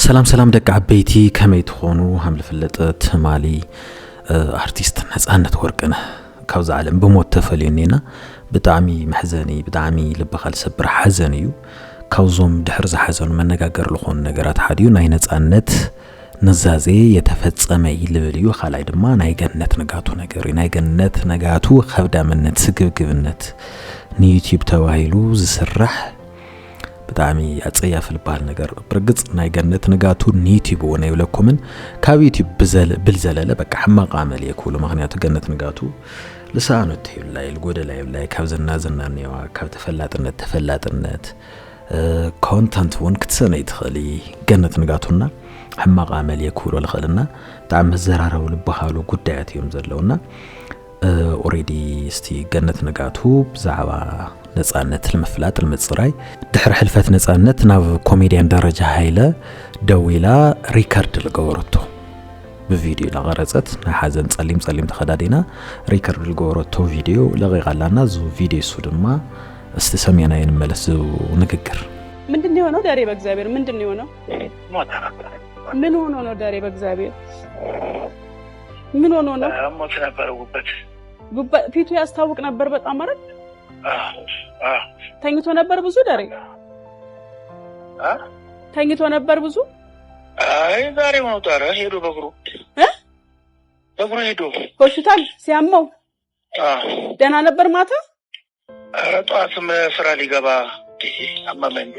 سلام سلام دك عبيتي كما يتخونو حمل فلطت مالي ارتيست نصانت ورقنه كاوز عالم بموت تفلينينا بطعمي محزني بطعمي لبخال سبر حزنيو كاوزوم دحر حزن منغاغر لخون نغرات حديو ناي نصانت نزازي يتفصمي لبليو خالاي دما ناي جنت نغاتو نغري ناي جنت نغاتو خبدامنت سغبغبنت نيوتيوب توايلو زسرح بتعمي أتصيف البال نجار برجع ناي جنت نجاتو نيتيب وناي ولا كمن كابيتي بلزلة بقى حماق عمل يكولو مغنياتو جنت نجاتو لسانو تيل لا الجودة لا كابزنا زناني وكاب تفلات النت كونتنت ون كتسنة يدخلي جنت نجاتونا حماق عمل يكولو لخلنا تعم الزرارة والبحالو قدعتي يمزلونا أوريدي استي جنت نجاتو بزعوا نصانت المفلات المصراي دحر حلفت نصانت ناف كوميديان درجه هايله دويلا ريكارد لغورتو بفيديو لغرصت نحزن صليم تخدادينا ريكارد لغورتو فيديو لغيغالانا زو فيديو سودما استسمينا ينملس ونغغر ምንድነው ነው ዳሬ በእግዚአብሔር ምንድነው ነው ምን ሆኖ ነው ዳሬ በእግዚአብሔር ምን ሆኖ ነው ሞት ነበርውበት ፊቱ ያስታውቅ ነበር በጣም ማለት ተኝቶ ነበር ብዙ ዳሬ ተኝቶ ነበር ብዙ አይ ዛሬ ወጣረ ሄዶ በግሩ ሄዶ ሆስፒታል ሲያመው ደና ነበር ማታ ጧትም ስራ ሊገባ አማመኝ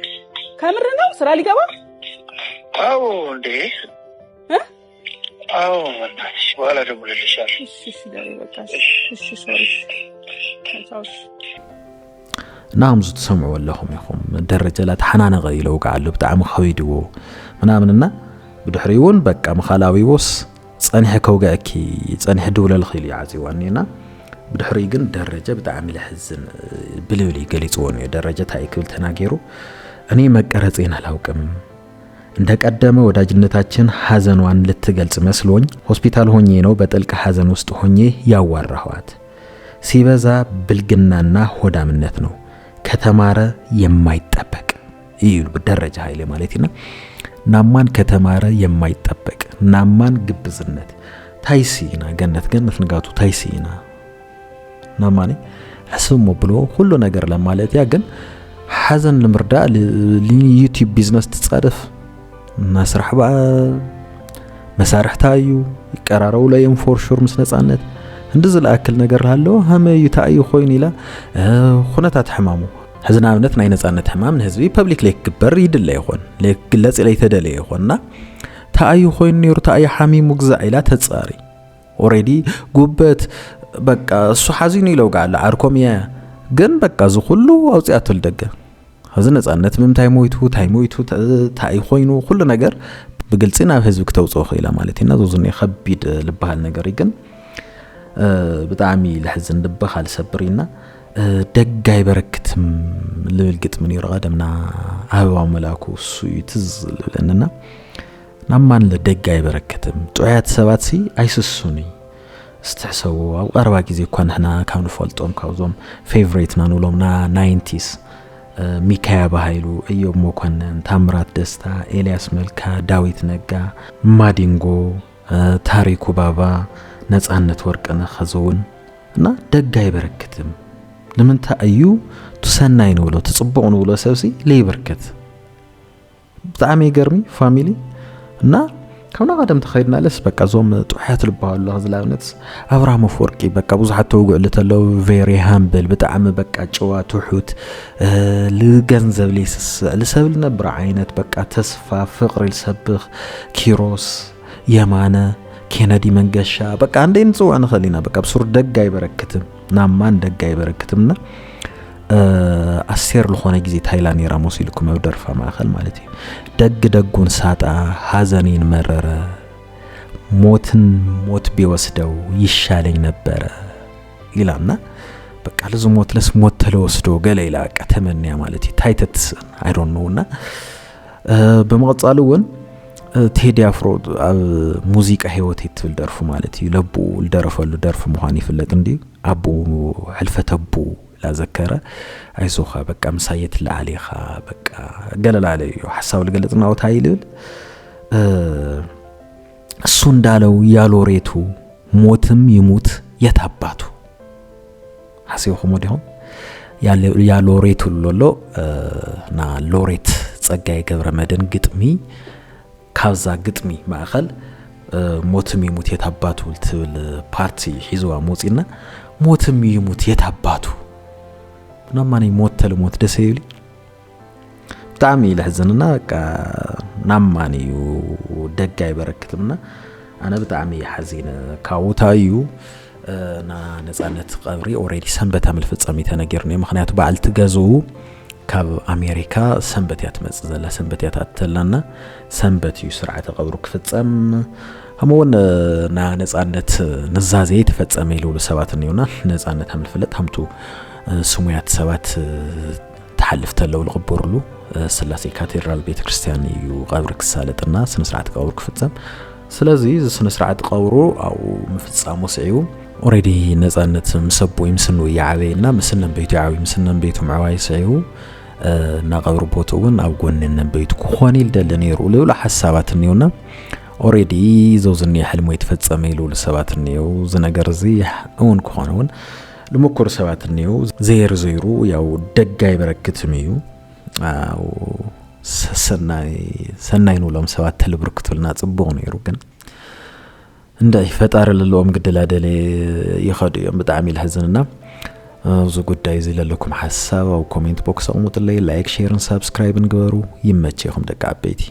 ከምር ነው ስራ ሊገባ አዎ እንዴ አዎ ወንዳች ወላ ደውልልሻል እሺ ዳሬ በቃ እሺ ሶሪ نعم زت سمعوا لهم يخم درجة لا تحنان غيلو قالو بتاع مخويدو منامنا بدحريون بقى مخالاوي وس صنح كوغاكي صنح دولة الخيل يعزيوانينا بدحري جن درجة بتاع عمل حزن بلولي قليصون درجة هايكل تناغيرو اني مقرصين አላውቅም እንደቀደመ ወዳጅነታችን ሐዘኗን ልትገልጽ መስሎኝ ሆስፒታል ሆኜ ነው በጥልቅ ሐዘን ውስጥ ሆኜ ያዋራኋት ሲበዛ ብልግናና ሆዳምነት ነው ከተማረ የማይጠበቅ ይሉ በደረጃ ኃይሌ ማለትና ናማን ከተማረ የማይጠበቅ ናማን ግብዝነት ታይሲና ገነት ንጋቱ ታይሲና ናማኔ አስሙ ብሎ ሁሉ ነገር ለማለት ያ ግን ሐዘን ለምርዳ ለዩቲዩብ ቢዝነስ ተጻደፍ መስራህ መሳርህ ታዩ ይቀራራው ላይ ኢንፎርሹር መስነጻነት እንደዚህ ለአክል ነገር አለው ሀመ ይታይ ሆይን ይላ ኹነታት ሕማሙ ህዝናብነት ናይ ነጻነት ሕማም ህዝቢ ፐብሊክ ሌክ ግበር ይድላ ይሆን ለግለጽ ላይ ተደለ ይሆንና ታዩ ሆይን ነው ታዩ ሐሚሙ ግዛ ኢላ ተጻሪ ኦሬዲ ጉበት በቃ እሱ ሐዚን ይለው ጋር አርኮሚያ ግን በቃ ዙ ሁሉ አውጽያቱል ደገ ህዝን ነጻነት ምምታይ ሞይቱ ታይ ሆይኑ ሁሉ ነገር በግልጽና ህዝብ ከተውጾ ኸይላ ማለትና ዞዝን ይخبيድ ልባል ነገር ይገን بتعمي لحزن دبخال سبرينا دقاي بركتم للقت من يرغدمنا هوا ملاكو سويتز لأننا نمان لدقاي بركتم تعيات سباتسي ايسسوني استحسوا او ارباكي زي كون هنا كانو فولتون كاوزوم فيفريتنا نولومنا 90s ميكايا بهايلو ايوب موكونن تامرات دستا إلياس ملكا داويت نقا مادينغو تاريكو بابا نصانت ورقنا خزون እና ደጋይ በረከትም ለምን ታዩ ተሰናይ ነው ብሎ ተጽበው ነው ብሎ ሰብሲ ለይበርከት በጣም ይገርሚ ፋሚሊ እና ከውና ቀደም ተኸይድና ለስ በቃ ዞም ጧያት ልባሉ አዝላብነት አብራም ወርቂ በቃ ብዙሓት ተውጉዕ ለተለው ቬሪ ሃምብል በጣም በቃ ጨዋ ትሑት ለገንዘብ ለይስ ለሰብል ነብር አይነት በቃ ተስፋ ፍቅር ለሰብኽ ኪሮስ የማነ ኬነዲ መንገሻ በቃ አንዴን ጽዋን ኸሊና በቃ ብሱር ደጋይ በረከትም ናማን ደጋይ በረከትምና አሴር ለሆነ ጊዜ ታይላንድ የራሞስ ይልኩም ወደርፋ ማኸል ማለት ደጉን ሳጣ ሐዘኔን መረረ ሞት ቢወስደው ይሻለኝ ነበር ይላና በቃ ለዝሞት ሞት ተለወስዶ ገለይላ ቀተመንያ ማለት ታይተት አይ ዶንት ኖውና በመቀጻሉን ቴዲ አፍሮ ሙዚቃ ህይወት ይትብል ደርፉ ማለት ይለቡ ልደረፈሉ ደርፍ መሆን ይፈለጥ እንዲ አቡ ህልፈተቡ ላዘከረ አይዞኻ በቃ ምሳየት ለአሊኻ በቃ ገለላ ላይ ሐሳብ ለገለጽናው ታይልል እሱ እንዳለው ያሎሬቱ ሞትም ይሙት የታባቱ ሐሲው ዲሆን ያሎሬቱ ሎሎ ና ሎሬት ጸጋይ ገብረ መድን ግጥሚ ካብዛ ግጥሚ ማእኸል ሞትም ይሙት የታባቱ ልትብል ፓርቲ ሒዝዋ ሞጺና ሞትም ይሙት የታባቱ ናማኒ ሞት ተልሞት ደሰይሊ በጣም ይለህዘንና በቃ ናማኒ ደጋይ በረክትምና አነ በጣም ያሐዚነ ካውታዩ ና ነጻነት ቀብሪ ኦሬዲ ሰንበት አምል ፍጻሜ ተነገርነው ምክንያቱ በአልት ገዙ ካብ አሜሪካ ሰንበት ያትመጽ ዘላ ሰንበት ያታተላና ሰንበት ይስርዓተ ቀብሩ ክፍጸም አሞን ና ነጻነት ንዛዜ ተፈጸመ ይሉ ሰባት ነውና ነጻነት አምል ፍለት ሀምቱ ስሙያት ሰባት ተሐልፍ ተለው ለቀበሩሉ ስላሴ ካቴድራል ቤተክርስቲያን እዩ ቀብር ክሳለጥና ስነ ስርዓት ቀብሩ ክፍጸም ስለዚህ ስነ ስርዓት ቀብሩ አው መፍጻሙ ሲዩ ኦሬዲ ነጻነት ምሰቦ ይምስኑ ያዓበይና ምስነን ቤቱ ያዓበይ ምስነን ቤቱ ማዋይ ሲዩ ና ቀብሩ ቦቶውን አው ጎንነን ቤቱ ኮን ይልደለን ይሩ ለውላ ሐሳባት ነውና ኦሬዲ ዘውዝን ያህልሞ የተፈጸመ ይሉ ለሰባት ነው ዝነገር እዚ እውን ኮነውን ለመኮር ሰባት ነው ዘይር ዘይሩ ያው ደጋይ በረክትም እዩ አው ሰናይ ነው ለም ሰባት ተልብርክቱልና ጽቦ ነው ይሩ ግን እንደ ይፈጣር ለሎም ግድላ ደለ ይኸዱ በጣም ይልህዝንና ብዙ ጉዳይ ዝለለኩም ሐሳብ አው ኮሜንት ቦክስ አውሙት ላይ ላይክ ሼር እና ሰብስክራይብ እንግበሩ ይመችኩም ደቃ አበይቲ